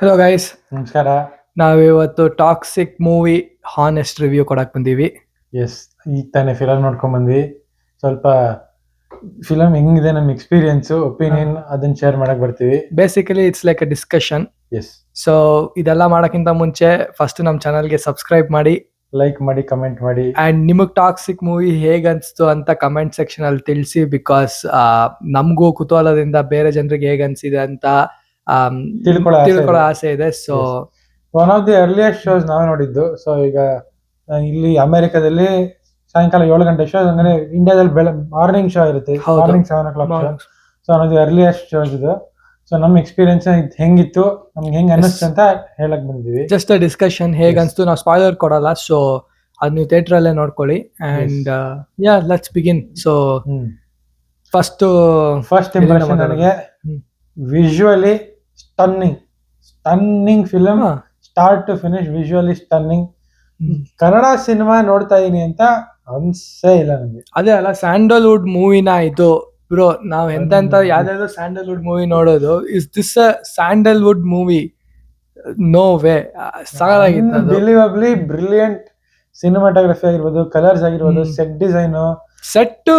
Hello guys, ನಮಸ್ಕಾರ. ನಾವಿವತ್ತು toxic movie honest review ಕೊಡಕ್ ಬಂದೀವಿ. ಎಸ್, ಈಗ ತಾನೇ ಫಿಲಮ್ ನೋಡ್ಕೊಂಡ್ ಬಂದ್ವಿ. ಸ್ವಲ್ಪ ಫಿಲಮ್ ಹೆಂಗಿದೆ ನಮ್ಮ ಎಕ್ಸ್ಪೀರಿಯನ್ಸ್ ಒಪಿನಿಯನ್ ಅದನ್ನ ಶೇರ್ ಮಾಡಕ್ ಬರ್ತೀವಿ. Basically it's like a discussion. Yes, so ಇದೆಲ್ಲ ಮಾಡಕ್ಕಿಂತ ಮುಂಚೆ ಫಸ್ಟ್ ನಮ್ಮ ಚಾನಲ್ಗೆ ಸಬ್ಸ್ಕ್ರೈಬ್ ಮಾಡಿ, ಲೈಕ್ ಮಾಡಿ, ಕಮೆಂಟ್ ಮಾಡಿ, ಅಂಡ್ ನಿಮಗ್ ಟಾಕ್ಸಿಕ್ ಮೂವಿ ಹೇಗ್ ಅನ್ಸ್ತು ಅಂತ ಕಮೆಂಟ್ ಸೆಕ್ಷನ್ ಅಲ್ಲಿ ತಿಳಿಸಿ. ಬಿಕಾಸ್ ನಮಗೂ ಕುತೂಹಲದಿಂದ ಬೇರೆ ಜನರಿಗೆ ಹೇಗ್ ಅನ್ಸಿದೆ ಅಂತ ತಿಳ್ಕೊಳ್ಳೋ ಆಸೆ ಇದೆ. So one of the earliest shows ನಾವೇ ನೋಡಿದ್ದು. ಸೊ ಈಗ ಇಲ್ಲಿ ಅಮೆರಿಕದಲ್ಲಿ ಸಾಯಂಕಾಲ 7 ಗಂಟೆ ಶೋ, ಅಂದ್ರೆ ಇಂಡಿಯಾದಲ್ಲಿ ಮಾರ್ನಿಂಗ್ ಶೋ ಇರುತ್ತೆ, morning 7 o'clock show. So one of the earliest shows ಇದು. ಸೊ ನಮ್ಮ ಎಕ್ಸ್ಪೀರಿಯನ್ಸ್ ಹೆಂಗಿತ್ತು, ನಮ್ಗೆ ಹೆಂಗ್ ಅನ್ನಿಸ್ತು ಅಂತ ಹೇಳಕ್ ಬಂದಿವಿ. ಜಸ್ಟ್ ಅ ಡಿಸ್ಕಷನ್, ಹೇಗ್ ಅನ್ಸ್ತು. ನಾವು ಸ್ಪಾಯ್ಲರ್ ಕೊಡಲ್ಲ, ಸೊ ಅದ್ ನೀವು ಥಿಯೇಟರ್ ಅಲ್ಲೇ ನೋಡ್ಕೊಳ್ಳಿ. And ya, let's begin. So first impression ನನಗೆ visually stunning film, start to finish visually stunning. Kannada cinema ನೋಡ್ತಾ ಇದೀನಿ ಅಂತ ಅನ್ಸೇ ಇಲ್ಲ ನನಗೆ. ಅದೇ ಅಲ್ಲ, ಸ್ಯಾಂಡಲ್ವುಡ್ ಮೂವಿನ ಇದು ಬ್ರೋ. ನಾವ್ ಎಂತ ಯಾವ್ದಾದ್ರು ಸ್ಯಾಂಡಲ್ವುಡ್ ಮೂವಿ ನೋಡೋದು. Is this a sandalwood movie? No way. ಸಾಕಾಗಿತ್ತು. ಅನ್ಬಿಲೀವಬ್ಲಿ ಬ್ರಿಲಿಯಂಟ್ ಸಿನಿಮಾಟೋಗ್ರಫಿ ಆಗಿರ್ಬೋದು, ಕಲರ್ಸ್ ಆಗಿರ್ಬೋದು, set design, set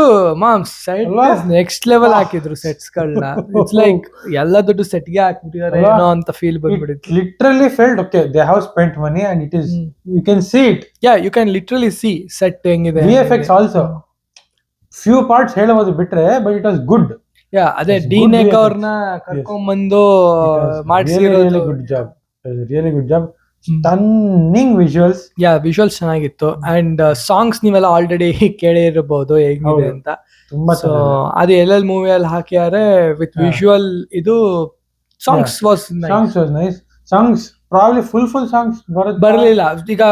next level ಹಾಕಿದ್ರು ಸೆಟ್ಸ್ ಗಳನ್ನ. ಇಟ್ಸ್ ಲೈಕ್ ಎಲ್ಲ ದುಡ್ಡು ಸೆಟ್ ಗೆ ಹಾಕ್ಬಿಟ್ಟಿದ್ದಾರೆ ಏನೋ ಅಂತ ಫೀಲ್ ಬಂದ್ಬಿಟ್ಟಿತ್ತು. Literally felt okay, they have spent money and it is, you can see it. Ya, you can literally see set ಹೆಂಗಿದೆ. VFX ಆಲ್ಸೋ ಫ್ಯೂ ಪಾರ್ಟ್ಸ್ ಹೇಳಬಹುದು ಬಿಟ್ರೆ, but it was good. Ya, ಅದೇ DNEG ಅವ್ರನ್ನ ಕರ್ಕೊಂಡ್ಬಂದು ಮಾಡಿಸಿರೋದು. Good job, really good job. Stunning visuals. Ya, visuals ಚೆನ್ನಾಗಿತ್ತು. And songs ನೀವೆಲ್ಲ already ಕೇಳಿರಬಹುದು ಹೇಗಿದೆ ಅಂತ. ತುಂಬಾ ಅದು ಎಲ್ಲೆಲ್ಲಿ ಮೂವಿಯಲ್ಲಿ ಹಾಕಿದ್ದಾರೆ ವಿತ್ ವಿಜುವಲ್. ಇದು songs was nice. Songs probably full songs ಬರಲಿಲ್ಲ. ಈಗ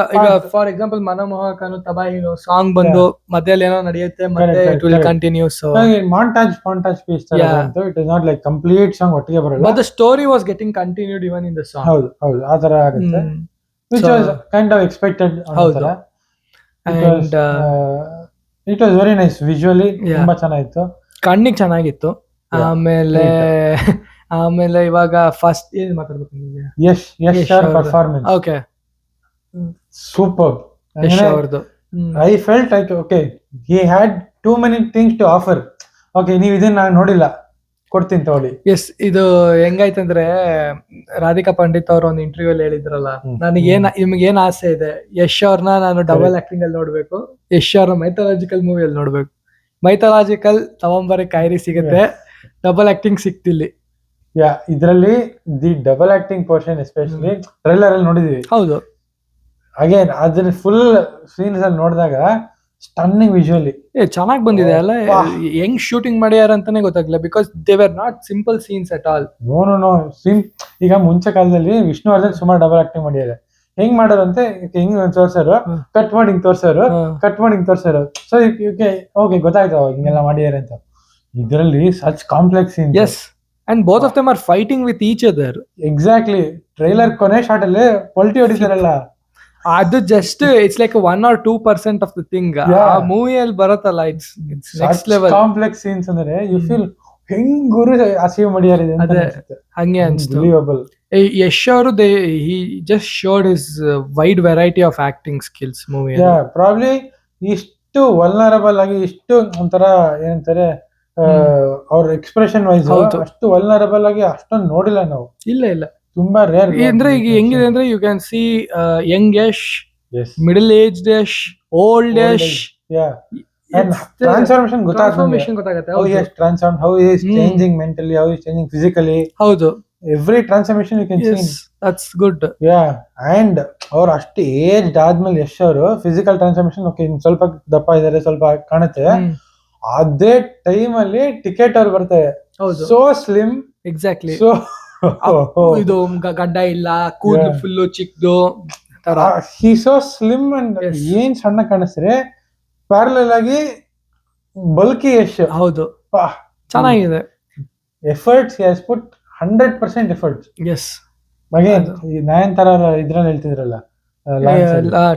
ಫಾರ್ ಎಕ್ಸಾಂಪಲ್ ಮನಮೋಹಕನು ತಬಾಹಿನು ಸಾಂಗ್ ಬಂದು ಮಧ್ಯದಲ್ಲಿ ಏನೋ ನಡೆಯುತ್ತೆ, ಮತ್ತೆ it will continue. So montage piece ತರ ಬಂತು. It is not like complete song ಒಟ್ಟಿಗೆ ಬರಲ್ಲ, but the story was getting continued even in the song. ಹೌದು ಆ ತರ ಆಗುತ್ತೆ, which was kind of expected. ಹೌದು. And it was very nice visually. ತುಂಬಾ ಚೆನ್ನಾಗಿತ್ತು, ಕಣ್ಣಿಗೆ ಚೆನ್ನಾಗಿತ್ತು. ಆಮೇಲೆ ಇವಾಗ ಫಸ್ಟ್ ಏನ್ ಮಾತಾಡ್ಬೇಕು? Yash sir performance okay, super. Yash ಅವ್ರದ್ದು I felt like okay, he had too many things to offer. Okay, ನೀವು ಇದನ್ನ ನಾನು ನೋಡಿಲ್ಲ, ಕೊಡ್ತೀನಿ ತಗೊಳ್ಳಿ. ಎಸ್, ಇದು ಹೆಂಗಾಯ್ತಂದ್ರೆ ರಾಧಿಕಾ ಪಂಡಿತ್ ಅವ್ರ ಒಂದು ಇಂಟರ್ವ್ಯೂ ಅಲ್ಲಿ ಹೇಳಿದ್ರಲ್ಲ, ನಿಮ್ಗೆ ಏನ್ ಆಸೆ ಇದೆ? ಯಶ್ ಅವ್ರನ್ನ ನಾನು ಡಬಲ್ ಆಕ್ಟಿಂಗ್ ಅಲ್ಲಿ ನೋಡ್ಬೇಕು, ಯಶ್ ಅವ್ರ ಮೈಥಾಲಜಿಕಲ್ ಮೂವಿಯಲ್ಲಿ ನೋಡ್ಬೇಕು. ಮೈಥಾಲಜಿಕಲ್ ತಗೊಂಬರಿ ಕಾಯಿರಿ ಸಿಗುತ್ತೆ, ಡಬಲ್ ಆಕ್ಟಿಂಗ್ ಸಿಕ್ತಿಲ್ಲಿ. ಯಾ, ಇದರಲ್ಲಿ the double acting portion especially trailer ಅಲ್ಲಿ ನೋಡಿದೀವಿ. ಹೌದು, ಅಗೇನ್ ಅದನ್ನ ಫುಲ್ ಸೀನ್ಸ್ ಅಲ್ಲಿ ನೋಡಿದಾಗ ಸ್ಟನ್ನಿಂಗ್ ವಿಜುವಲಿ ಚೆನ್ನಾಗಿ ಬಂದಿದೆ ಅಲ್ಲ. ಹೆಂಗ್ ಶೂಟಿಂಗ್ ಮಾಡ್ಯಾರ ಅಂತಾನೆ ಗೊತ್ತಾಗ್ಲಿಲ್ಲ, because they were not simple scenes at all. No ಈಗ ಮುಂಚೆ ಕಾಲದಲ್ಲಿ ವಿಷ್ಣುವರ್ಧನ್ ಸುಮಾರು ಡಬಲ್ ಆಕ್ಟಿಂಗ್ ಮಾಡಿದ್ದಾರೆ. ಹೆಂಗ್ ಮಾಡೋರಂತೆ, ಹಿಂಗ್ ತೋರ್ಸಾರು, ಕಟ್ ಮಾಡಿ ಹಿಂಗ್ ತೋರ್ಸಾರು, ಕಟ್ ಮಾಡಿ ಹಿಂಗ್ ತೋರ್ಸಾರು. ಸೊ ಓಕೆ ಗೊತ್ತಾಯ್ತು ಹಿಂಗೆಲ್ಲ ಮಾಡಿದಾರೆ ಅಂತ. ಇದರಲ್ಲಿ such complex scenes. Yes, and both of them are fighting with each other. Exactly. Trailer ಕೊನೆ ಶಾಟ್ ಅಲ್ಲಿ ಪಲ್ಟಿ ಹೊಡಿತಾರಲ್ಲ, ಅದು just it's like 1 or 2% of the thing. ಆ ಮೂವಿಯಲ್ಲಿ ಬರುತ್ತಲ್ಲ, it's next level complex scenes. ಅಂದ್ರೆ ಯು ಫೀಲ್ ಹೆಂಗ್ ಗುರು ಅಚೀವ್ ಮಾಡಿದ್ದಾರೆ ಅಂತ ಅನ್ಸುತ್ತೆ. ಹಂಗೆ ಅನ್ಸ್ತು. ಬಿಲೀವಬಲ್. ಯಶ್ ಅವರು he just showed his wide variety of acting skills movie. Yeah, probably ಇಷ್ಟು ವಲ್ನರಬಲ್ ಆಗಿ, ಇಷ್ಟು ಒಂಥರ ಏನಂತಾರೆ ಅವ್ರ ಎಕ್ಸ್ಪ್ರೆಷನ್ ವೈಸ್ ಅಷ್ಟು ವಲ್ನರಬಲ್ ಆಗಿ ಅಷ್ಟೊಂದು ನೋಡಿಲ್ಲ ನಾವು. ಇಲ್ಲ, ತುಂಬಾ ರೇರ್. ಅಂದ್ರೆ ಈಗ ಹೆಂಗಿದೆ ಅಂದ್ರೆ you can see young Yash, middle age Yash, old Yash. Transformation ಗೊತ್ತಾಗುತ್ತೆ. How he has transformed, how he is changing mentally, how he is changing physically. ಹೌದು, every transformation you can see. That's good. Yeah, and ಅವ್ರು ಅಷ್ಟು age ಆದ್ಮೇಲೆ ಯಶ್ ಅವರು physical transformation okay, ಸ್ವಲ್ಪ ದಪ್ಪ ಇದಾರೆ, ಸ್ವಲ್ಪ ಕಾಣುತ್ತೆ. ಅದೇ ಟೈಮ್ ಅಲ್ಲಿ ಟಿಕೆಟ್ ಅವ್ರು ಬರ್ತಾರೆ, ಸೋ ಸ್ಲಿಮ್. ಎಕ್ಸಾಕ್ಟ್ಲಿ. ಇದು ಗಡ್ಡ ಇಲ್ಲ, ಕೂದಲು ಫುಲ್ ಚಿಕ್ಕದು ತರ. ಹಿ ಸೋ ಸ್ಲಿಮ್ ಅಂಡ್ ಏನ್ ಸಣ್ಣ ಕಾಣಿಸ್ತಾರೆ, ಪ್ಯಾರಲಲ್ ಆಗಿ ಬಲ್ಕಿ ಯಶ್. ಹೌದು, ಚೆನ್ನಾಗಿದೆ. Efforts he has put 100% efforts. Yes, again ಈ ನಯನತಾರ ಇದ್ರಲ್ಲಿ ಹೇಳ್ತಿದ್ರಲ್ಲ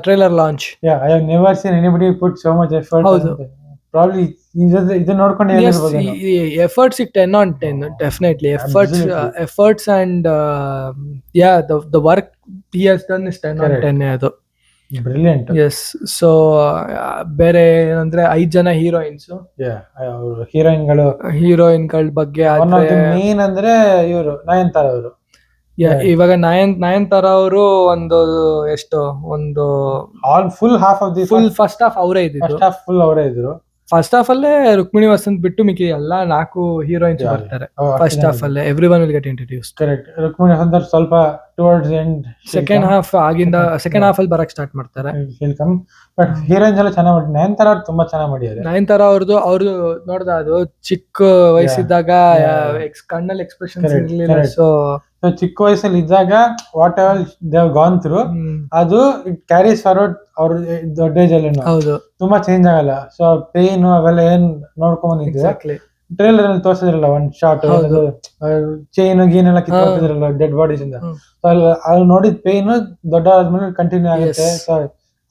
trailer launch. I have never seen anybody put so much effort. Probably ಇದನ್ನ ನೋಡ್ಕೊಂಡು Yes, ಹೇಳಿರ್ಬೋದೇನೋ. efforts 10 on 10, definitely. Absolutely. Efforts and yeah, the work he has done is 10 on 10 ಅದು. Brilliant. S. So ಬೇರೆ ಏನಂದ್ರೆ 5 ಜನ heroines, ಹೀರೋಯಿನ್ಗಳು ಹೀರೋಯಿನ್ಗಳ ಬಗ್ಗೆ one of the ಆದ್ರೆ main ಅಂದ್ರೆ ಇವರು ನಯನತಾರ ಅವರು. ಇವಾಗ ನಯನತಾರ ಅವರು ಒಂದು full half of the first half ಅವರೇ ಇದ್ದಿದ್ದು. ಫಸ್ಟ್ ಹಾಫ್ ಫುಲ್ ಅವರೇ ಇದ್ರು. ಫಸ್ಟ್ ಹಾಫ್ ಅಲ್ಲೇ ರುಕ್ಮಿಣಿ ವಸಂತ್ ಬಿಟ್ಟು ಮಿಕ್ಕಿ ಎಲ್ಲ 4 ಹೀರೋಯಿನ್ಸ್ ಬರ್ತಾರೆ ಫಸ್ಟ್ ಹಾಫ್ ಅಲ್ಲೇ. Every one will get introduce. Correct. Rukmini Vasanth ಸ್ವಲ್ಪ ಟುವರ್ಡ್ಸ್ ಎಂಡ್ ಸೆಕೆಂಡ್ ಹಾಫ್ ಅಲ್ಲಿ ಬರಕ್ ಸ್ಟಾರ್ಟ್ ಮಾಡ್ತಾರೆ. ಬಟ್ ಹೀರೋಯಿನ್ಸ್ ಎಲ್ಲ ಚೆನ್ನಾಗಿ ಮಾಡಿ. ನಯನತಾರ ಅವ್ರು ತುಂಬಾ ಚೆನ್ನಾಗಿ ಮಾಡಿದ್ದಾರೆ. ನಯನತಾರ ಅವ್ರದ್ದು ನೋಡ್ದ, ಅದು ಚಿಕ್ಕ ವಯಸ್ಸಿದ್ದಾಗ ಕಣ್ಣಲ್ಲಿ ಎಕ್ಸ್ಪ್ರೆಷನ್ಸ್ ಇರ್ಲಿಲ್ಲ. ಸೊ ಚಿಕ್ಕ ವಯಸ್ಸಲ್ಲಿ ಇದ್ದಾಗ what ever they have gone through, ಅದು ಇಟ್ ಕ್ಯಾರೀಸ್ ಫಾರ್ವರ್ಡ್ ಅವ್ರ ದೊಡ್ಡ ಏಜ್ ಅಲ್ಲಿ ಹೌದು, ತುಂಬಾ ಚೇಂಜ್ ಆಗಲ್ಲ. ಸೊ ಪೇನ್ ಅವೆಲ್ಲ ಏನ್ ನೋಡ್ಕೊಂಡ್ ಬಂದಿದ್ದೆ ಟ್ರೇಲರ್ ಅಲ್ಲಿ ತೋರಿಸಿದ್ರಲ್ಲ ಒಂದ್ ಶಾರ್ಟ್, ಚೈನ್ ಗೀನ್ ಎಲ್ಲ ಕಿತ್ಕೊತಿದ್ರಲ್ಲ ಡೆಡ್ ಬಾಡೀಸ್ ಇಂದ. ಅಲ್ಲಿ ನೋಡಿದ ಪೇನ್ ದೊಡ್ಡ ಆದ್ಮೇಲೆ ಕಂಟಿನ್ಯೂ ಆಗುತ್ತೆ. ಸೊ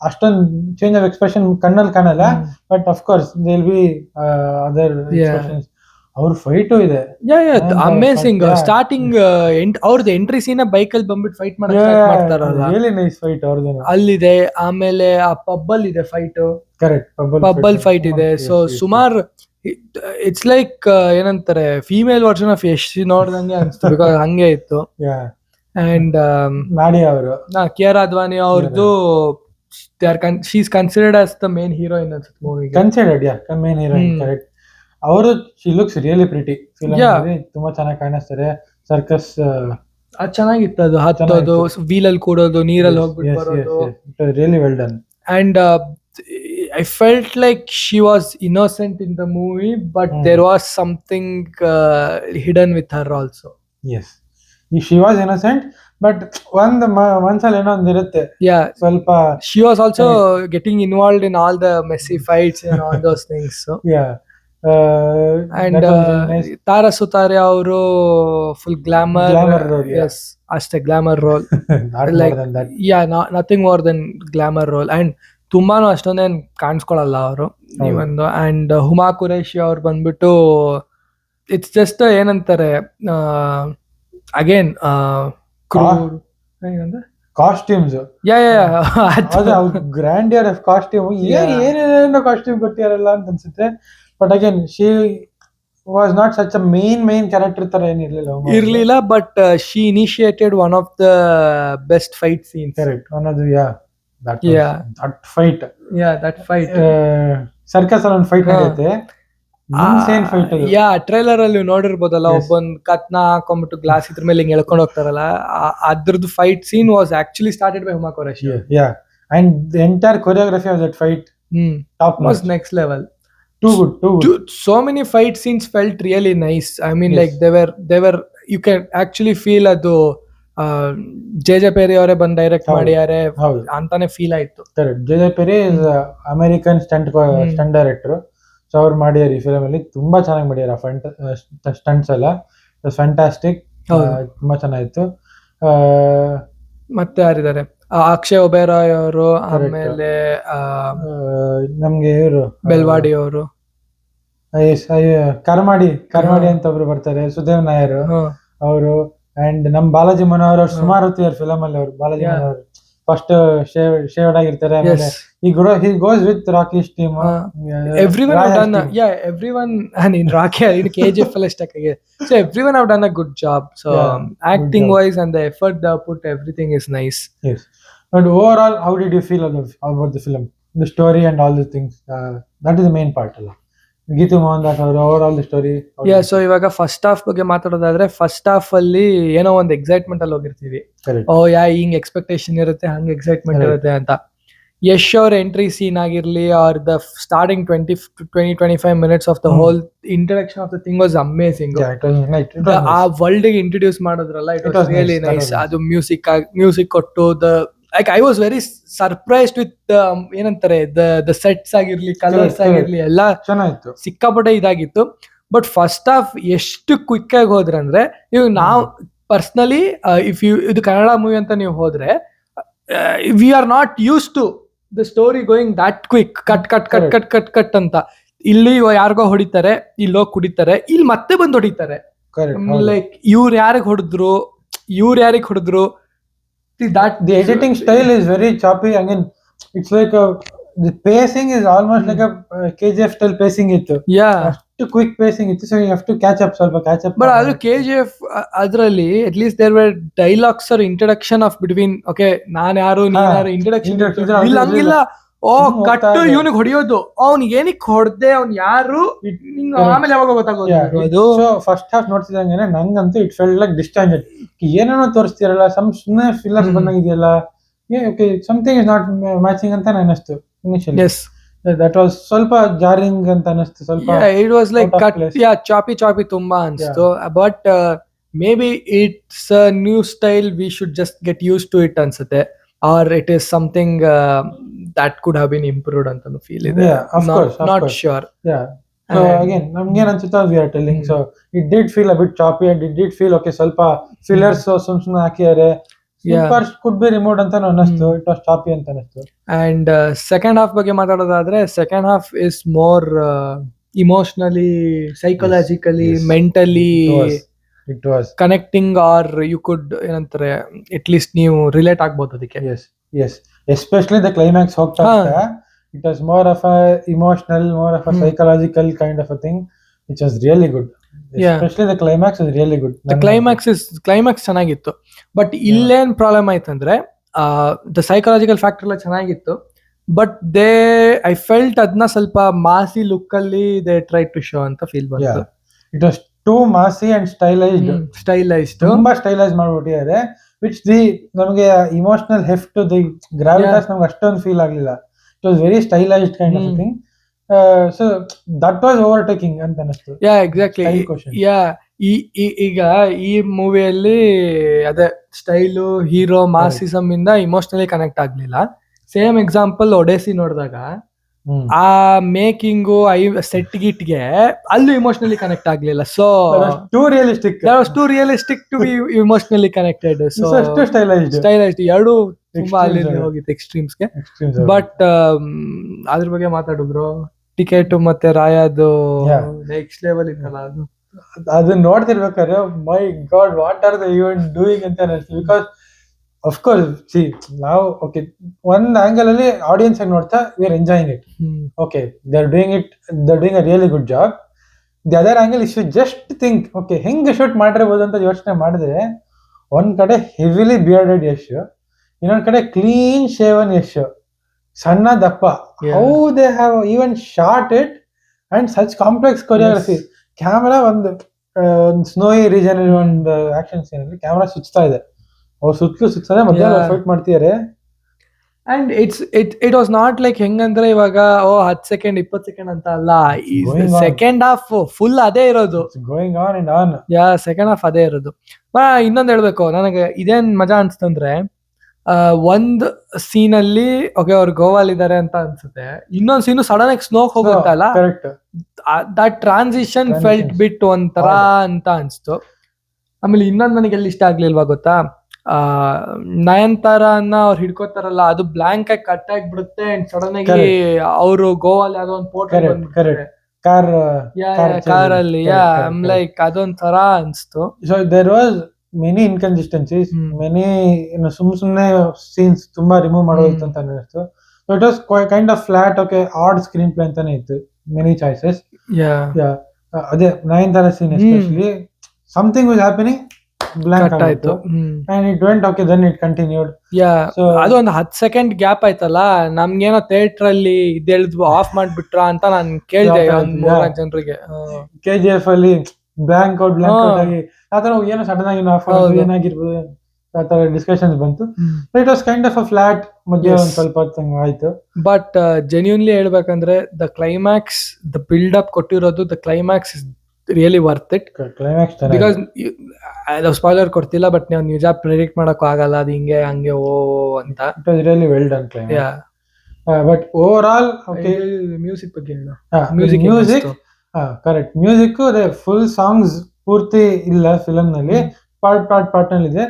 ಅಷ್ಟೊಂದು ಚೇಂಜ್ ಆಫ್ ಎಕ್ಸ್ಪ್ರೆಷನ್ ಕಣ್ಣಲ್ಲಿ ಕಾಣಲ್ಲ. But of course there be other expressions. ಅವ್ರ ಫೈಟು ಇದೆ ಅಮೇಸಿಂಗ್. ಸ್ಟಾರ್ಟಿಂಗ್ ಅವ್ರದ್ದು ಎಂಟ್ರಿ ಸೀನ್ ಬೈಕ್ ಅಲ್ಲಿ ಬಂದ್ಬಿಟ್ಟು ಫೈಟ್ ಮಾಡ್ತಾರಲ್ಲ, ರಿಯಲಿ ನೈಸ್ ಫೈಟ್ ಅವ್ರದ್ದು ಅಲ್ಲಿದೆ. ಆಮೇಲೆ ಆ ಪಬ್ಬಲ್ ಇದೆ ಫೈಟ್. ಕರೆಕ್ಟ್, ಪಬ್ಬಲ್ ಫೈಟ್ ಇದೆ. ಸೊ ಸುಮಾರು ಇಟ್ಸ್ ಲೈಕ್ ಏನಂತಾರೆ, ಫೀಮೇಲ್ ವರ್ಷನ್ ಆಫ್ ಯಶ್ ನೋಡ್ದಂಗೆ ಅನ್ಸ್ತು. ಬಿಕಾಸ್ ಹಂಗೆ ಇತ್ತು. ಅಂಡ್ ನಾಡಿ ಅವರು ಕಿಯಾರಾ ಅದ್ವಾನಿ ಅವ್ರದ್ದು she is considered as the main heroine ಅನ್ಸುತ್ತೆ ಮೂವಿಗೆ. Considered main heroine. ಕರೆಕ್ಟ್. ಅವರು ಶಿ ಲುಕ್ಸ್ ರಿಯಲಿ ಪ್ರಿಟಿ. ತುಂಬಾ ಚೆನ್ನಾಗಿ ಕಾಣಿಸ್ತಾರೆ. ಸರ್ಕಸ್ ಅದು ಚೆನ್ನಾಗಿತ್ತು. ಅದು ಹತ್ತೋದು, ವೀಲಲ್ಲಿ ಕೂಡೋದು, ನೀರಲ್ಲಿ ಹೋಗ್ಬಿಟ್ಟು ಬರೋದು, really well done. And I felt like she was innocent in the movie, but there was something hidden with her also. Yes, she was innocent, but ಒಂದ್ಸಲ ಏನೋ ಒಂದು ಇರುತ್ತೆ. ಸ್ವಲ್ಪ she was also getting involved in all the messy fights and all those things. So and Tara Sutaria ಅವರು full glamour. Yes, ಅಷ್ಟೇ glamour role. Like nothing more than glamour role. And ತುಂಬಾನು ಅಷ್ಟೊಂದೇನ್ ಕಾಣಿಸ್ಕೊಳಲ್ಲ ಅವರು ನೀವೊಂದು. ಅಂಡ್ ಹುಮಾ ಕುರೇಶಿ ಅವ್ರು ಬಂದ್ಬಿಟ್ಟು it's just ಏನಂತಾರೆ, again costumes, grandeur of costume, ಏನೇನೋ ಕಾಸ್ಟ್ಯೂಮ್ ಕೊಟ್ಟಿರಲ್ಲ ಅಂತ ಅನ್ಸುತ್ತೆ. But again she was not such a main character ತರ ಏನಿರ್ಲಿಲ್ಲ. But she initiated one of the best fight scenes. Correct. One of the that fight. That fight. Circus ಅಲ್ಲಿ ಒಂದು fight ನಡೆಯುತ್ತೆ. Insane fight ಅದು. Trailer ಅಲ್ಲಿ ನೋಡಿರ್ಬೋದಲ್ಲ, ಒಬ್ಬೊಂದ್ ಕತ್ನ ಹಾಕೊಂಡ್ಬಿಟ್ಟು glass ಇದ್ರ ಮೇಲೆ ಹಿಂಗ್ ಎಳ್ಕೊಂಡು ಹೋಗ್ತಾರಲ್ಲ, ಅದ್ರದ್ದು fight scene was actually started by Huma Qureshi. And the entire choreography of that fight top was next level. Too good. So many fight scenes felt really nice. I mean, like they were you can actually feel ಅದು J Perry ಅವರೇ ಬಂದು direct ಮಾಡಿದ್ದಾರೆ ಅಂತಾನೆ feel ಆಯ್ತು. Correct. J Perry is American stunt director. So ಅವ್ರು ಮಾಡ್ಯಾರ ಈ film ಅಲ್ಲಿ. ತುಂಬಾ ಚೆನ್ನಾಗಿ ಮಾಡ್ಯಾರ ಸ್ಟಂಟ್ಸ್ ಎಲ್ಲ. ಫ್ಯಾಂಟಾಸ್ಟಿಕ್. ತುಂಬಾ ಚೆನ್ನಾಗಿತ್ತು. ಮತ್ತೆ ಯಾರಿದ್ದಾರೆ, ಅಕ್ಷಯ್ ಒಬೇರಾಯ್ ಅವರು, ಆಮೇಲೆ ನಮ್ಗೆ ಇವರು ಬೆಲ್ವಾಡಿ ಅವರು, ಕರ್ಮಾಡಿ ಅಂತ ಒಬ್ರು ಬರ್ತಾರೆ, ಸುದೇವ್ ನಾಯರ್ ಅವರು. ಅಂಡ್ ನಮ್ ಬಾಲಾಜಿ ಮನೋಹರ್ ಅವ್ರು ಸುಮಾರು ಹೊತ್ತಿದ್ದಾರೆ ಫಿಲಮ್ ಅಲ್ಲಿ. ಅವ್ರು ಬಾಲಾಜಿ ಮನೋಹರ್ ಫಸ್ಟ್ ಶೇವ್ಡ್ ಆಗಿರ್ತಾರೆ. ಆಮೇಲೆ he goes with Rocky's team. Everyone have done everyone, and in Rocky in KGF ಎಲ್ಲ stuck ಆಗಿದೆ. So everyone have done a good job. So acting wise and the effort they put, everything is nice. Yes. But overall, how did you feel about the film, the story and all the things? That is the main part ಅಲ್ಲ. ಗೀತು ಮೋಹನ್ ದಾಸ್ ಅವರು over the story. So ಇವಾಗ first half ಬಗ್ಗೆ ಮಾತಾಡೋದಾದ್ರೆ, first half ಅಲ್ಲಿ ಏನೋ ಒಂದು excitement ಅಲ್ಲಿ ಹೋಗಿರ್ತೀವಿ. ಹಿಂಗ್ ಎಕ್ಸ್ಪೆಕ್ಟೇಷನ್ ಇರುತ್ತೆ, ಹಂಗ್ ಎಕ್ಸೈಟ್ಮೆಂಟ್ ಇರುತ್ತೆ ಅಂತ. ಯಶ್ ಅವ್ರ ಎಂಟ್ರಿ ಸೀನ್ ಆಗಿರ್ಲಿ, or the starting 20-25 minutes of the whole introduction of the thing was amazing. ಆ ವರ್ಲ್ಡ್ ಗೆ ಇಂಟ್ರೊಡ್ಯೂಸ್ ಮಾಡೋದ್ರಲ್ಲ, ಇಟ್ ವಾಸ್ ರಿಯಲಿ ನೈಸ್. ಅದು ಮ್ಯೂಸಿಕ್ ಕೊಟ್ಟು like I was very surprised with ಏನಂತಾರೆ the sets ಆಗಿರ್ಲಿ, ಕಲರ್ಸ್ ಆಗಿರ್ಲಿ ಎಲ್ಲ ಚೆನ್ನಾಗಿತ್ತು, ಸಿಕ್ಕಾಪಟ್ಟೆ ಇದಾಗಿತ್ತು. ಬಟ್ ಫಸ್ಟ್ ಹಾಫ್ ಎಷ್ಟು ಕ್ವಿಕ್ ಆಗಿ ಹೋದ್ರಂದ್ರೆ, ಇವಾಗ ನಾವು ಪರ್ಸನಲಿ ಇಫ್ ಯು ಇದು ಕನ್ನಡ ಮೂವಿ ಅಂತ ನೀವು ಹೋದ್ರೆ, we are not use to the story going that quick, cut ಅಂತ. ಇಲ್ಲಿ ಯಾರಿಗೋ ಹೊಡಿತಾರೆ, ಇಲ್ಲೋ ಕುಡಿತಾರೆ, ಇಲ್ಲಿ ಮತ್ತೆ ಬಂದು ಹೊಡಿತಾರೆ. ಕರೆಕ್ಟ್. ಲೈಕ್ ಇವ್ರು ಯಾರಿಗ್ ಹೊಡೆದ್ರು, that The editing style is very choppy. Again, it's like the pacing is almost like a KGF style pacing ಇತ್ತು. ಅಷ್ಟು ಕ್ವಿಕ್ ಪೇಸಿಂಗ್ ಇತ್ತು. So you have to catch up. But ಅದು KGF ಅದ್ರಲ್ಲಿ at least there were dialogues or introduction of between. Okay, ನಾನ್ ಯಾರು, ನೀನ್ ಯಾರು, introduction. ಇಲ್ಲ ಹಂಗಿಲ್ಲ. ಕಟ್ಟು ಇವನಿಗೆ ಹೊಡಿಯೋದು, ಅವ್ನಿಗೆ ಏನಕ್ಕೆ ಹೊಡೆದೆ, ಅವ್ನ್ ಯಾರು, ಆಮೇಲೆ ಯಾವಾಗ ಗೊತ್ತಾಗೋದು. ಸೊ ಫಸ್ಟ್ ಹಾಫ್ ನೋಡ್ತಿದಂಗೆ ನಂಗಂತೂ ಇಟ್ ಫೆಲ್ಟ್ ಲೈಕ್ ಡಿಸ್ಟಾಂಜೆಡ್. ಏನೇನೋ ತೋರಿಸ್ತಿರಲ್ಲ, ಸುಮ್ಮನೆ ಫಿಲ್ಲರ್ಸ್ ಬಂದಂಗಿದೆಯಲ್ಲ, okay something is not matching ಅಂತ ಅನಿಸ್ತು ಇನಿಷಿಯಲಿ. ದಟ್ ವಾಸ್ ಸ್ವಲ್ಪ ಜಾರಿಂಗ್ ಅಂತ ಅನಿಸ್ತು. ಸ್ವಲ್ಪ it was like cut, choppy ತುಂಬಾ ಅನಿಸ್ತು. But may be it's a new style, we should just get use to it ಅನ್ಸುತ್ತೆ. Or it is something that could have been improved ಅಂತನೂ feel ಇದೆ. Not sure. So again, ನಮ್ಗೆ ಏನ್ ಅನ್ಸುತ್ತೆ we are telling. So it did feel a bit choppy and it did feel okay, ಸ್ವಲ್ಪ fillers ಸುಮ್ನೆ ಹಾಕಿದ್ದಾರೆ. Parts could be removed ಅಂತ ಅನ್ನಿಸ್ತು. It was choppy ಅಂತ ಅನ್ನಿಸ್ತು. And second half ಬಗ್ಗೆ ಮಾತಾಡೋದಾದ್ರೆ, second half is more emotionally, psychologically, mentally it was connecting, or you could ಏನಂತಾರೆ at least ನೀವು ರಿಲೇಟ್ ಆಗ್ಬೋದು ಅದಕ್ಕೆ. yes especially the climax ಹೋಗ್ತಾ it was more of a emotional, more of a psychological kind of a thing, which was really good. Especially the climax was really good. The climax ಚೆನ್ನಾಗಿತ್ತು. But ಇಲ್ಲೇನ್ problem ಆಯ್ತಂದ್ರೆ, the psychological factor ಎಲ್ಲ ಚೆನ್ನಾಗಿತ್ತು, but I felt ಅದನ್ನ ಸ್ವಲ್ಪ ಮಾಸಿ look ಅಲ್ಲಿ they try to show ಅಂತ feel ಬಂತು. It was too massy and stylized. ತುಂಬಾ ಸ್ಟೈಲೈಸ್ ಮಾಡ್ಬಿಟ್ಟಿದ್ದಾರೆ, which ನಮಗೆ ಇಮೋಷನಲ್ ಹೆಫ್ಟ್ ಟು ದಿ ಗ್ರಾವಿಟಾಸ್ ನಮ್ಗೆ ಅಷ್ಟೊಂದು ಫೀಲ್ ಆಗ್ಲಿಲ್ಲ. It was very stylised kind of thing. So that was overtaking ಅಂತ ಅನಿಸ್ತು. ಎಕ್ಸಾಕ್ಟ್ಲಿ. ಈಗ ಈ ಮೂವಿಯಲ್ಲಿ ಅದೇ ಸ್ಟೈಲು, ಹೀರೋ ಮಾಸಿಸಮ್ ಇಂದ ಇಮೋಷನಲಿ ಕನೆಕ್ಟ್ ಆಗ್ಲಿಲ್ಲ. ಸೇಮ್ ಎಕ್ಸಾಂಪಲ್ ಒಡೆಸಿ ನೋಡಿದಾಗ ಆ ಮೇಕಿಂಗು, ಸೆಟ್ ಗಿಟ್ಗೆ ಅಲ್ಲೂ ಇಮೋಷನಲಿ ಕನೆಕ್ಟ್ ಆಗ್ಲಿಲ್ಲ. So too realistic to be emotionally connected. So stylised ಎರಡು ತುಂಬಾ ಅಲ್ಲಿ ಹೋಗಿತ್ತು ಎಕ್ಸ್ಟ್ರೀಮ್ಸ್ಗೆ. ಬಟ್ ಅದ್ರ ಬಗ್ಗೆ ಮಾತಾಡಿದ್ರು, ಟಿಕೆಟ್ ಮತ್ತೆ ರಾಯದು ನೆಕ್ಸ್ಟ್ ಲೆವೆಲ್ ಇತ್ತಲ್ಲ ಅದನ್ನ ನೋಡ್ತಿರ್ಬೇಕಾದ್ರೆ my god what are they even doing ಅಂತ ಅನಿಸ್ತು. Because of course, see now, okay, one angle alli audience age nodta we are enjoying it. Okay, they're doing a really good job. The other angle is you just think, okay, ಹೆಂಗೆ shoot ಮಾಡಿರಬಹುದು ಅಂತ ಯೋಚನೆ ಮಾಡಿದ್ರೆ, ಒಂದ್ ಕಡೆ heavily bearded Yash, ಇನ್ನೊಂದ್ ಕಡೆ clean shaven Yash, ಸಣ್ಣ ದಪ್ಪ. How they have even shot it and such complex choreography. Camera ಒಂದು ಸ್ನೋಯಿ ರೀಜನ್ ಅಲ್ಲಿ ಒಂದು ಆಕ್ಷನ್ ಸೀನ್ ಅಲ್ಲಿ ಕ್ಯಾಮರಾ ಸುತ್ತಾ ಇದೆ, ಅವ್ರು ಸುತ್ತಲೇ ಮಧ್ಯ ಫೈಟ್ ಮಾಡ್ತಿದ್ದಾರೆ. And it was not like ಹೆಂಗಂದ್ರೆ ಇವಾಗ 10 ಸೆಕೆಂಡ್ 20 ಸೆಕೆಂಡ್ ಅಂತ ಅಲ್ಲ, ಸೆಕೆಂಡ್ ಹಾಫ್ ಫುಲ್ ಅದೇ ಇರೋದು, going on and on. Second half ಅದೇ ಇರೋದು. ಇನ್ನೊಂದ್ ಹೇಳ್ಬೇಕು, ನನಗೆ ಇದೇನ್ ಮಜಾ ಅನ್ಸ್ತಂದ್ರೆ, ಒಂದ್ ಸೀನ್ ಅಲ್ಲಿ ಓಕೆ ಅವ್ರು ಗೋವಾಲ್ ಇದಾರೆ ಅಂತ ಅನ್ಸುತ್ತೆ, ಇನ್ನೊಂದ್ ಸೀನು ಸಡನ್ ಆಗಿ ಸ್ನೋ ಹೋಗುತ್ತಲ್ಲ, ದಟ್ ಟ್ರಾನ್ಸಿಷನ್ ಫೆಲ್ಟ್ ಬಿಟ್ ಒಂಥರ ಅಂತ ಅನ್ಸ್ತು. ಆಮೇಲೆ ಇನ್ನೊಂದ್ ನನಗೆ ಎಲ್ಲಿ ಇಷ್ಟ ಆಗ್ಲಿಲ್ವಾ ಗೊತ್ತಾ, ನಯನ್ತಾರನ್ನ ಅವ್ರು ಹಿಡ್ಕೋತಾರಲ್ಲ, ಅದು ಬ್ಲಾಂಕ್ ಆಗಿ ಕಟ್ ಆಗಿಬಿಡುತ್ತೆ. ಸಡನ್ ಆಗಿ ಅವರು ಗೋವಾಲ್ ಯಾವ್ದೋ ಒಂದು ಪೋರ್ಟ್ ಕಾರಲ್ಲಿ, ಲೈಕ್ ಅದೊಂಥರ ಅನ್ಸ್ತು. So there was many inconsistencies, many ಸುಮ್ನೆ ಸೀನ್ಸ್ ತುಂಬಾ ರಿಮೂವ್ ಮಾಡೋದು ಅಂತ ಅನಿಸ್ತು. It was kind of flat, okay odd screenplay ಅಂತಾನೆ ಇತ್ತು, ಮೆನಿ ಚಾಯ್ಸಸ್. ಅದೇ Nayanthara scene especially, something was happening, blank ಆಯ್ತು and it went okay, then it continued. So ಅದು ಒಂದು 10 ಸೆಕೆಂಡ್ ಗ್ಯಾಪ್ ಆಯ್ತಲ್ಲ, ನಮ್ಗೇನೋ ಥಿಯೇಟರ್ ಅಲ್ಲಿ ಇದೆಳ್ದು ಆಫ್ ಮಾಡ್ಬಿಟ್ರ ಅಂತ ನಾನು ಕೇಳ್ದೆ ಒಂದ್ 3 ಜನರಿಗೆ. KGF ಅಲ್ಲಿ ಬ್ಲಾಂಕ್ ಔಟ್ ಆಗಿ ಆತರ ಏನೋ ಸಡನ್ ಆಗಿ ಆಫ್ ಆಗೋದು ಏನಾಗಿರ್ಬೋದು ಆತರ ಡಿಸ್ಕಷನ್ಸ್ ಬಂತು. It was kind of a flat, ಮಧ್ಯ ಒಂದ್ ಸ್ವಲ್ಪ ಆಯ್ತು. ಬಟ್ ಜೆನ್ಯೂನ್ಲಿ ಹೇಳ್ಬೇಕಂದ್ರೆ the climax, the build up ಕೊಟ್ಟಿರೋದು, the climax is really worth it. Because spoiler ಕೊಡ್ತಿಲ್ಲ, ಬಟ್ ನೀವು ನಿಜ ಪ್ರೆಡಿಕ್ಟ್ ಮಾಡಕ್ ಆಗಲ್ಲ ಅದು ಹಿಂಗೆ ಹಂಗೆ ಅಂತ. It was really well done climax. But overall music ಬಗ್ಗೆ ಹೇಳು. Music correct. ಮ್ಯೂಸಿಕ್ ಅದೇ ಫುಲ್ ಸಾಂಗ್ಸ್ ಪೂರ್ತಿ ಇಲ್ಲ ಫಿಲಮ್ ನಲ್ಲಿ, ಪಾರ್ಟ್ ನಲ್ಲಿ ಇದೆ.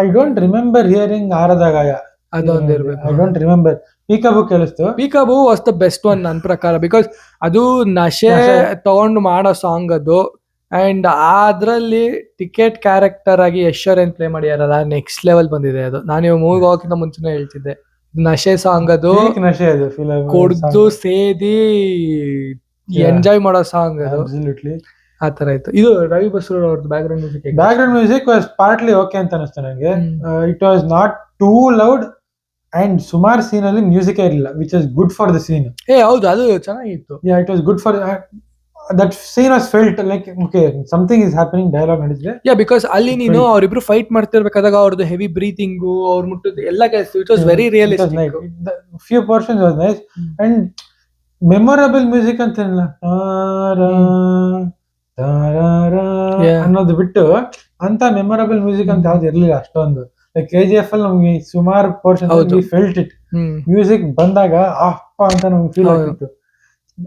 ಐ ಡೋಂಟ್ ರಿಮೆಂಬರ್ ಹಿಯರಿಂಗ್ ಆರದಗಾಯ. ಅದೊಂದಿರ್ಬೇಕು. I don't remember. ಪೀಕಾಬು ಕೇಳಿಸ್ತು. Peekaboo was the best one ನನ್ನ ಪ್ರಕಾರ, ಬಿಕಾಸ್ ಅದು ನಶೆ ತಗೊಂಡು ಮಾಡೋ ಸಾಂಗ್ ಅದು. ಅಂಡ್ ಅದ್ರಲ್ಲಿ ಟಿಕೆಟ್ ಕ್ಯಾರೆಕ್ಟರ್ ಆಗಿ ಯಶೋರ್ ಏನ್ ಪ್ಲೇ ಮಾಡ್ಯಾರಲ್ಲ, ನೆಕ್ಸ್ಟ್ ಲೆವೆಲ್ ಬಂದಿದೆ ಅದು. ನಾನು ಇವಾಗ ಮೂವಿಗೆ ಹೋಗಕ್ಕಿಂತ ಮುಂಚೆನೇ ಹೇಳ್ತಿದ್ದೆ, ನಶೆ ಸಾಂಗ್ ಅದು, ಪೀಕ್ ನಶೆ ಅದು ಫಿಲಮ್. ಕುಡ್ದು ಸೇದಿ ಎಂಜಾಯ್ ಮಾಡೋ ಸಾಂಗ್ ಅದು. ಅಬ್ಸಲ್ಯೂಟ್ಲಿ. ಆ ತರ ಇತ್ತು. ಇದು ರವಿ ಬಸ್ರೂರ್ ಅವ್ರದ್ದು background music. Background music was partly okay ಅಂತ ಅನಿಸ್ತು ನನಗೆ. It was not too loud and ಸುಮಾರು ಸೀನ್ ಅಲ್ಲಿ ಮ್ಯೂಸಿಕ್ ಇರಲಿಲ್ಲ, which is good for the scene. ಹೌದು, ಅದು ಚೆನ್ನಾಗಿತ್ತು. It was good for that scene was felt like okay something is happening, dialogue ನಡೆದಿದೆ. ಬಿಕಾಸ್ ಅಲ್ಲಿ ನೀನು ಅವರಿಬ್ರು ಫೈಟ್ ಮಾಡ್ತಿರ್ಬೇಕಾದಾಗ ಅವ್ರದ್ದು ಹೆವಿ ಬ್ರೀತಿಂಗು, ಅವ್ರ ಮುಟ್ಟದ ಎಲ್ಲ ಕೆಲಸ, it was very realistic. Few portions was nice and memorable music ಅಂತ ಅನ್ನೋದು ಬಿಟ್ಟು ಅಂತ ಮೆಮೊರಬಲ್ ಮ್ಯೂಸಿಕ್ ಅಂತ ಯಾವ್ದು ಇರ್ಲಿಲ್ಲ ಅಷ್ಟೊಂದು. ಲೈಕ್ KGF ಅಲ್ಲಿ ನಮ್ಗೆ ಸುಮಾರು ಪೋರ್ಷನ್ ಫೆಲ್ಟ್ ಇಟ್. ಮ್ಯೂಸಿಕ್ ಬಂದಾಗ ಅಪ್ಪ ಅಂತ ನಮ್ಗೆ ಫೀಲ್ ಆಗ್ತಿತ್ತು.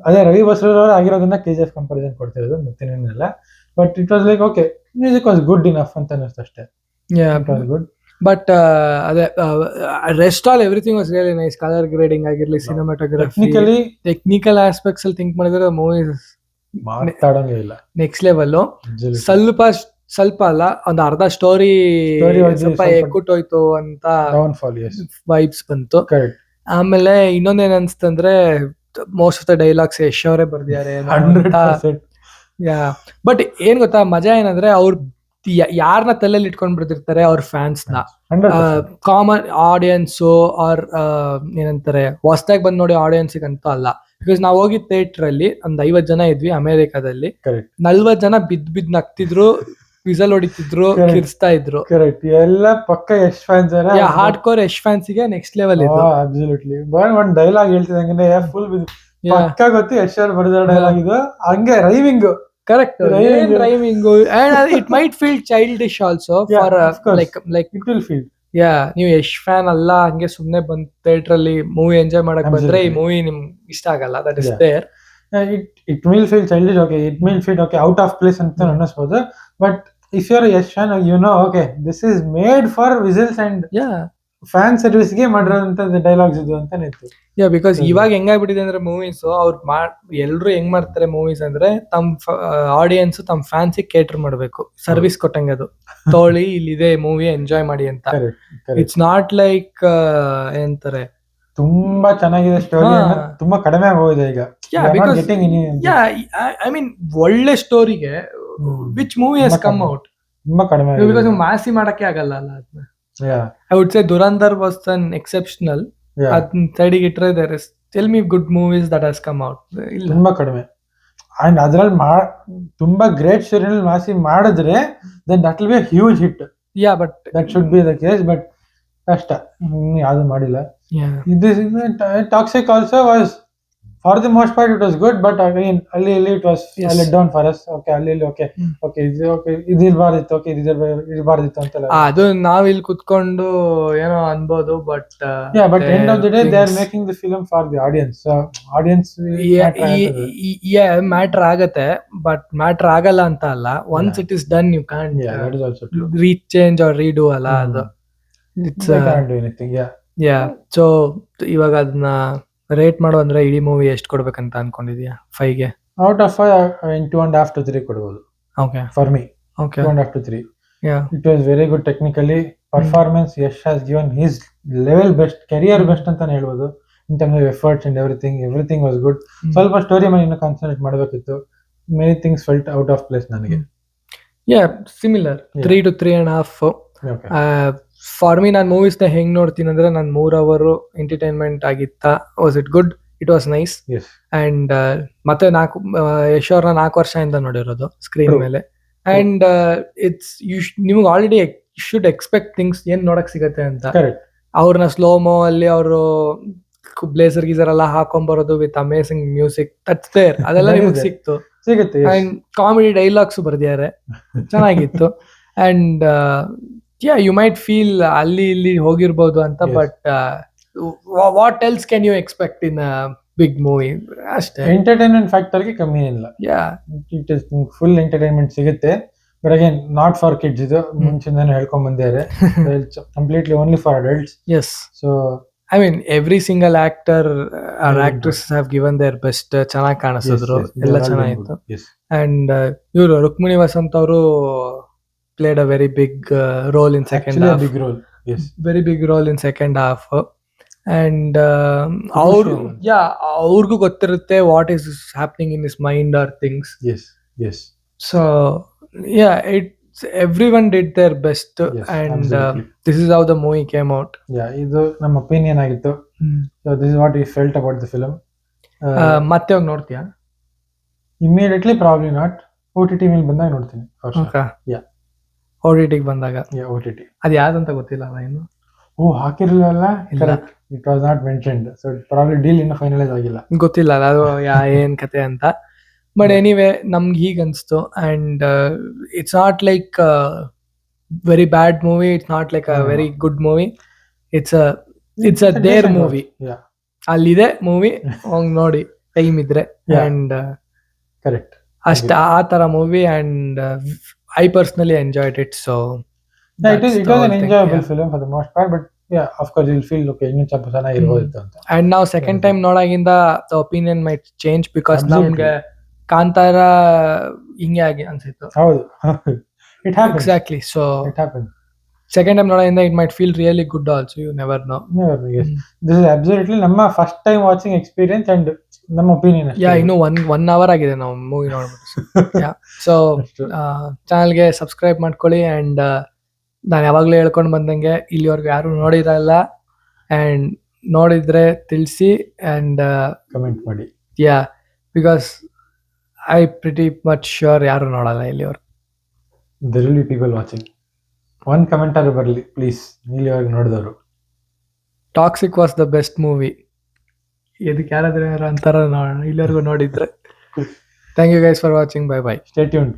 ಅದೇ ರವಿ ಬಸ್ರೂರ್ ಅವರು ಆಗಿರೋದನ್ನ KGF ಕಂಪಾರಿಸನ್ ಕೊಡ್ತಿರೋದು, ಮತ್ತೇನಿಲ್ಲ. But it was like okay, music was good enough ಅಂತ ಅನಿಸ್ತು ಅಷ್ಟೇ. ಗುಡ್. ಬಟ್ ಅದೇ rest all everything was really nice. Colour grading ಆಗಿರ್ಲಿ, ಸಿನಿಮಾಟೋಗ್ರಫಿ, ಟೆಕ್ನಿಕಲ್ ಆಸ್ಪೆಕ್ಟ್ಸ್ ಅಲ್ಲಿ ಥಿಂಕ್ ಮಾಡಿದ್ರೆ ಮೂವಿ ಮಾತಾಡೋಂಗೇ ಇಲ್ಲ, ನೆಕ್ಸ್ಟ್ ಲೆವೆಲ್. ಸ್ವಲ್ಪ ಅಲ್ಲ, ಒಂದು ಅರ್ಧ ಸ್ಟೋರಿ ಸ್ವಲ್ಪ ಎಕ್ಕುಟ್ಟೋಯ್ತು ಅಂತ ವೈಬ್ಸ್ ಬಂತು. ಆಮೇಲೆ ಇನ್ನೊಂದೇನ್ ಅನ್ಸ್ತಂದ್ರೆ, most of the dialogues Yash ಅವರೇ ಬರ್ದಿದ್ದಾರೆ. ಬಟ್ ಏನ್ ಗೊತ್ತಾ, ಮಜಾ ಏನಂದ್ರೆ ಅವ್ರು ಯಾರನ್ನ ತಲೆಯಲ್ಲಿ ಇಟ್ಕೊಂಡ್ ಬಿಡ್ತಿರ್ತಾರೆ, ಅವ್ರ ಫ್ಯಾನ್ಸ್ ನ, ಕಾಮನ್ ಆಡಿಯನ್ಸು ಆರ್ ಏನಂತಾರೆ ಹೊಸದಾಗಿ ಬಂದ್ ನೋಡಿ ಆಡಿಯನ್ಸಿಗೆ ಅಂತೂ ಅಲ್ಲ. ಬಿಕಾಸ್ ನಾವ್ ಹೋಗಿದ್ ಥಿಯೇಟರ್ ಅಲ್ಲಿ ಒಂದ್ 50 ಜನ ಇದ್ವಿ ಅಮೆರಿಕಾದಲ್ಲಿ. 40 ಜನ ಬಿದ್ ನಗ್ತಿದ್ರು, ವಿಸಲ್ ಹೊಡಿತಿದ್ರು, ಕಿರ್ಸ್ತಾ ಇದ್ರು. ಎಲ್ಲ ಪಕ್ಕ Yash fans, hard core Yash fans ಗೆ ನೆಕ್ಸ್ಟ್ ಲೆವೆಲ್ ಇದು. ಅಬ್ಸಲ್ಯೂಟ್ಲಿ. ಒಂದ್ ಡೈಲಾಗ್ ಹೇಳ್ತಿದಂಗೆ ಫುಲ್ ಪಕ್ಕ ಗೊತ್ತು ಯಶ್ ಅವ್ರು ಬರೆದ ಡೈಲಾಗ್ ಇದು, ಹಂಗೆ rhyming. Correct. Rhyming. And it might feel childish also for like it will feel. ನೀವು ಯಶ್ ಫ್ಯಾನ್ ಅಲ್ಲ, ಹಂಗೆ ಸುಮ್ನೆ ಬಂದ್ ಥಿಯೇಟರ್ ಅಲ್ಲಿ ಮೂವಿ ಎಂಜಾಯ್ ಮಾಡಕ್ ಬಂದ್ರೆ ಈ ಮೂವಿ ನಿಮ್ಗೆ ಇಷ್ಟ ಆಗಲ್ಲ. That is there. It will feel childish. Okay, it will feel okay out of place ಅಂತ ಅನ್ನಿಸ್ಬೋದು. But if you're a Yash fan, you know, okay, this is made for whistles and fan service ಗೆ ಮಾಡಿರೋಂತ dialogues ಇದು ಅಂತ ಇತ್ತು. Because ಇವಾಗ ಹೆಂಗಾಗ್ಬಿಟ್ಟಿದೆ ಅಂದ್ರೆ movies ಅವ್ರು ಎಲ್ರು ಹೆಂಗ್ ಮಾಡ್ತಾರೆ ಮೂವೀಸ್ ಅಂದ್ರೆ, ತಮ್ ಆಡಿಯನ್ಸ್ ತಮ್ ಫ್ಯಾನ್ಸ್ ಕೇಟರ್ ಮಾಡ್ಬೇಕು, ಸರ್ವಿಸ್ ಕೊಟ್ಟಂಗೆ. ಅದು ತೋಳಿ ಇಲ್ಲಿದೆ ಮೂವಿ ಎಂಜಾಯ್ ಮಾಡಿ ಅಂತ. ಇಟ್ಸ್ ನಾಟ್ ಲೈಕ್ ಏನಂತಾರೆ, ತುಂಬಾ ಚೆನ್ನಾಗಿದೆ ಸ್ಟೋರಿ, ತುಂಬಾ ಕಡಿಮೆ ಆಗೋಗಿದೆ ಈಗ. ಐ ಮೀನ್ ಒಳ್ಳೆ ಸ್ಟೋರಿಗೆ which movie has come out ತುಂಬಾ ಕಡಿಮೆ, ಬಿಕಾಸ್ ಮಾಸಿ ಮಾಡಕ್ಕೆ ಆಗಲ್ಲ ಅಲ್ಲ ಅದನ್ನ. I would say Durandar was an exceptional. ಅದನ್ನ ಸೈಡಿಗೆ ಇಟ್ರೆ there is tell me good movies that has come out. ತುಂಬಾ ಕಡಿಮೆ. ಅಂಡ್ ಅದ್ರಲ್ಲಿ ತುಂಬಾ ಗ್ರೇಟ್ ಸ್ಟೋರಿನಲ್ಲಿ ಮಾಸಿ ಮಾಡಿದ್ರೆ then that will be a huge hit. But that should be the case, but ಕಷ್ಟ, ಯಾವುದು ಮಾಡಿಲ್ಲ. This Toxic also was for the most part it was good, but again ಅಲ್ಲಿ it was a let down for us. Okay, ಅಲ್ಲಿ ಇದು ಇರಬಾರ್ದಿತ್ತು, okay ಇದು ಇರಬಾರ್ದಿತ್ತು ಅಂತ ಅದು ನಾವ್ ಇಲ್ಲಿ ಕುತ್ಕೊಂಡು ಏನೋ ಅನ್ಬೋದು. But end of the day they are making the film for the audience, so audience matter ಆಗತ್ತೆ, ಬಟ್ ಮ್ಯಾಟರ್ ಆಗಲ್ಲ ಅಂತ ಅಲ್ಲ. Once it is done you can rechange or redo ಅಲ್ಲ ಅದು. ಇಟ್ಸ್ ಸೊ ಇವಾಗ ಅದನ್ನ ರೇಟ್ ಮಾಡೋ ಅಂದ್ರೆ ಇಡೀ ಮೂವಿ ಎಷ್ಟು ಕೊಡ್ಬೇಕಂತ ಅನ್ಕೊಂಡಿದ್ಯಾ? 5ಗೆ ಔಟ್ ಆಫ್ 2.5 to 3 ಕೊಡ್ಬೋದು. Okay, for me. Okay, 2.5 to 3. It was very good technically. Performance, Yash has given his level best, career best ಅಂತಾನೆ ಹೇಳ್ಬೋದು. In terms of efforts and everything was good. ಸ್ವಲ್ಪ story ಮೇಲೆ ಇನ್ನು concentrate ಮಾಡಬೇಕಿತ್ತು. Many things felt out of place ನನಗೆ. Similar. 3 to 3.5. Okay. For me ನಾನು movies ನ ಹೆಂಗ್ ನೋಡ್ತೀನಿ ಅಂದ್ರೆ, ನಾನು 3 hour ಎಂಟರ್ಟೈನ್ಮೆಂಟ್ ಆಗಿತ್ತಾ, was it good, it was nice. And ಮತ್ತೆ ಯಶ್ ಅವ್ರನ್ನ 4 ವರ್ಷದಿಂದ ನೋಡಿರೋದು ಸ್ಕ್ರೀನ್ ಮೇಲೆ. ಅಂಡ್ ಇಟ್ಸ್ ನಿಮ್ಗೆ ಆಲ್ರೆಡಿ ಶುಡ್ ಎಕ್ಸ್ಪೆಕ್ಟ್ ಥಿಂಗ್ಸ್ ಏನ್ ನೋಡಕ್ ಸಿಗತ್ತೆ ಅಂತ. ಅವ್ರನ್ನ ಸ್ಲೋಮೋ ಅಲ್ಲಿ ಅವರು ಬ್ಲೇಸರ್ ಗೀಸರ್ ಎಲ್ಲ ಹಾಕೊಂಡ್ಬರೋದು with amazing music, that's there. ಅದೆಲ್ಲ ನಿಮ್ಗೆ ಸಿಗುತ್ತೆ. ಅಂಡ್ ಕಾಮಿಡಿ ಡೈಲಾಗ್ಸ್ ಬರ್ದಿದ್ದಾರೆ, ಚೆನ್ನಾಗಿತ್ತು. ಅಂಡ್ you might feel ಅಲ್ಲಿ ಇಲ್ಲಿ ಹೋಗಿರ್ಬೋದು ಅಂತ, but what else can you expect in a big movie? ಅಷ್ಟೇ. ಎಂಟರ್ಟೈನ್ಮೆಂಟ್ ಫ್ಯಾಕ್ಟರ್ಗೆ ಕಮ್ಮಿ ಇಲ್ಲ. ಇಟ್ ಇಸ್ ಫುಲ್ ಎಂಟರ್ಟೈನ್ಮೆಂಟ್ ಸಿಗುತ್ತೆ. But again not for kids, ಇದು ಮುಂಚಿಂದಾನೆ ಹೇಳ್ಕೊಂಡ್ ಬಂದಿದ್ದಾರೆ. Completely only for adults. Yes. So I mean, every single actor or Very actress have given their best. ಚೆನ್ನಾಗಿ ಕಾಣಿಸಿದ್ರು, they ಎಲ್ಲ are all very ಚೆನ್ನಾಗಿತ್ತು. good. Yes. And ಇವರು ರುಕ್ಮಿಣಿ ವಸಂತ್ ಅವರು played a very big role in second Actually a half. big role. Yes. Very big role in second half. And Crucial one. ಅವ್ರಿಗೂ ಗೊತ್ತಿರುತ್ತೆ what is happening in his mind or things. Yes. Yes. So everyone did their best. Yes, And absolutely. this is how the movie came out. Yeah, ಇದು ನಮ್ಮ opinion ಆಗಿತ್ತು. So this is what we felt about the film. ಮತ್ತೆ ಹೋಗಿ ನೋಡ್ತೀಯಾ? Immediately probably not. OTT ಮೇಲೆ ಬಂದಾಗ ನೋಡ್ತೀನಿ. For sure. Okay. Yeah. OTT ಬಂದಾಗ. Yeah, OTT. ಅದು ಯಾವ್ದಂತ ಗೊತ್ತಿಲ್ಲ ಅಲ್ಲ ಇನ್ನು. ಹಾಕಿರ್ಲಿಲ್ಲ. ಇಲ್ಲ. Correct. It was not mentioned. So probably deal ಇನ್ನು ಫೈನಲೈಸ್ ಆಗಿಲ್ಲ. ಗೊತ್ತಿಲ್ಲ ಅಲ್ಲ ಅದು ಏನ್ ಕತೆ ಅಂತ. ಬಟ್ ಎನಿವೇ ನಮ್ಗೆ ಹೀಗೆ ಅನ್ಸ್ತು. And it's not like very bad movie, it's not like a very good movie. It's a there movie. Yeah. ಅಲ್ಲಿದೆ ಮೂವಿ, ಹೋಗಿ ನೋಡಿ ಟೈಮ್ ಇದ್ರೆ. Yeah. And Correct. ಅಷ್ಟ ಆ ತರ movie. And I personally enjoyed it. So Yeah, it was an enjoyable film for the most part, but yeah, of course you'll feel okay, ಇನ್ನೂ ಸ್ವಲ್ಪ ಚೆನ್ನಾಗಿರ್ಬೋದಿತ್ತು ಅಂತ. ಅಂಡ್ ನಾವು ಸೆಕೆಂಡ್ ಟೈಮ್ ನೋಡಾಗಿಂದ the opinion might change because Absolutely. ನಮ್ಗೆ ಕಾಂತಾರ ಹಿಂಗೆ ಆಗಿ ಅನ್ಸಿತ್ತು. ಹೌದು. It happens. Exactly. So It happens. Second time ನೋಡೋದ್ರಿಂದ it might feel really good also. You never know. Never, yes. This is absolutely ನಮ್ಮ first time watching experience and ನಮ್ಮ opinion ಅಷ್ಟೇ. ಇನ್ನೂ ಒನ್ ಅವರ್ ಆಗಿದೆ ನಾವು ಮೂವಿ ನೋಡ್ಬಿಟ್ಟು. So ಅಷ್ಟು. ಚಾನಲ್ಗೆ ಸಬ್ಸ್ಕ್ರೈಬ್ ಮಾಡ್ಕೊಳ್ಳಿ. ಅಂಡ್ ನಾನು ಯಾವಾಗಲೂ ಹೇಳ್ಕೊಂಡು ಬಂದಂಗೆ ಇಲ್ಲಿವರೆಗೂ ಯಾರು ನೋಡಿರಲ್ಲ ಅಂಡ್ ನೋಡಿದ್ರೆ ತಿಳಿಸಿ. ಅಂಡ್ ಕಮೆಂಟ್ ಮಾಡಿ. Because I pretty much sure ಯಾರು ನೋಡಲ್ಲ ಇಲ್ಲಿವರೆಗೂ. There will be people watching. One commenter ಬರಲಿ ಪ್ಲೀಸ್, ಇಲ್ಲಿವರೆಗೆ ನೋಡಿದವರು. Toxic was the best movie. ಇದಕ್ಕೆ ಯಾರಾದ್ರೂ ಅಂತಾರ ಇಲ್ಲಿವರೆಗೂ ನೋಡಿದ್ರೆ. Thank you guys for watching. Bye bye. Stay tuned.